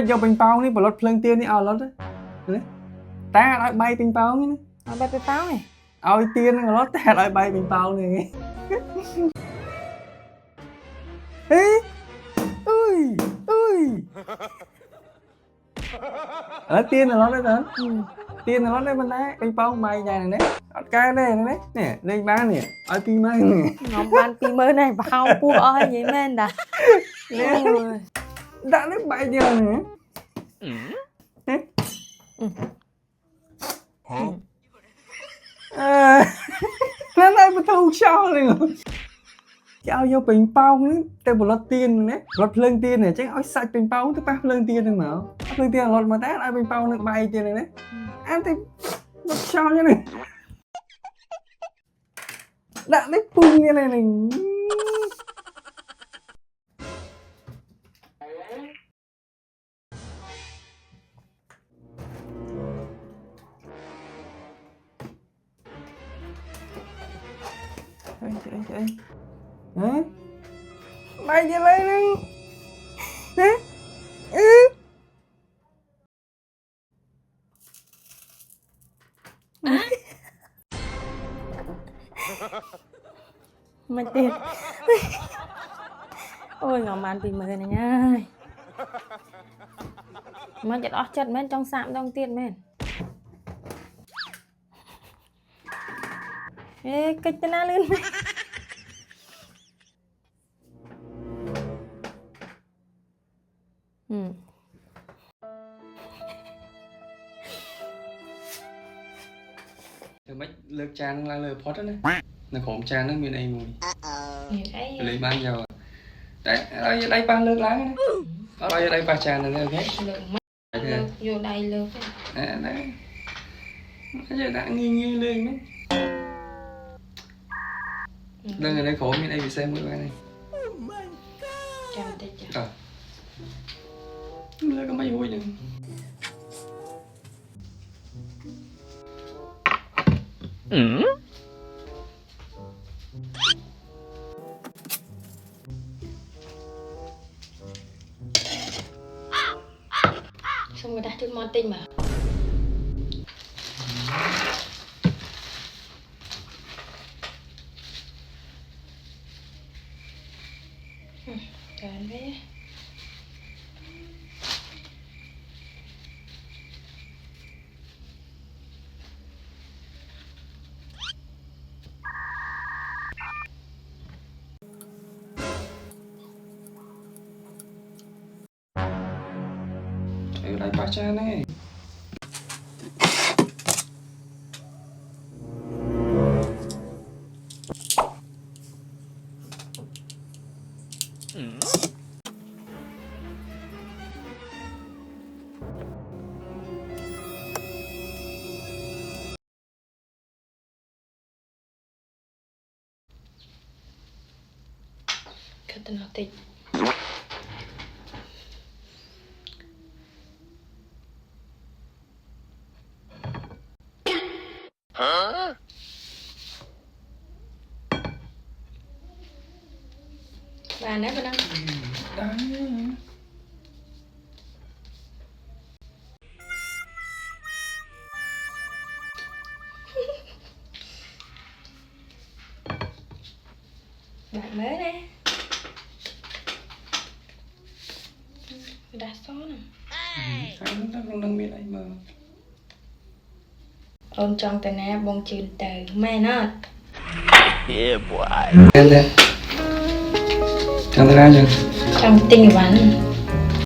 cho ping pong ní, bỏ lót phơi tiên ní, lót đấy, ta lại bay ping pong ní, bay ping pong này, tiên nó lót ta lại bay ping pong này, ê, ui, tiên là lót đấy hả? Tiên là lót đấy bên đấy, ping pong bay dài này đấy, cái đây này đấy, nè, đây bán nè, pin mấy nè, ngọc ban pin mới này bao pua ơi vậy men đã, đã lấy bay giờ nè. Nó đây mà thu sao này cháu vô ping pong ấy, tên một lót tiên này, lót phơi tiên này, chắc áo sạch ping pong tức bác phơi tiên được mà, phơi tiên là lót mà tát ai ping pong được bay tiên này đấy, anh thì lót sao như này, đã lấy pung như này này. Chị hả? Bay đi lên đi hả? Mà tiền ôi ngọc màn pin mới này nha mà chặt ót chặt men trong sạm trong tiền men ê kịch tên na lên Mấy lượt tràn là lượt phốt đó nè, là khổm tràn nó miền này mùi, lấy ban giờ, đấy đây ban lượt lá này, đây ba tràn này ok, vô đây lượt đấy, cái gì đã nghiêng lên đấy, lần này đây khổm miền này bị xem mũi này, lượt có mấy vui nhỉ. Xong người ta thức món tinh mà keren bé Đây ba cha này. kata nanti bà nãy bên đó bạn mới nè đã số nè không đang biết anh mà ôm trong tay nè bông chìm từ mẹ nó yeah boy em đây trong tay ra chưa trong tinh bắn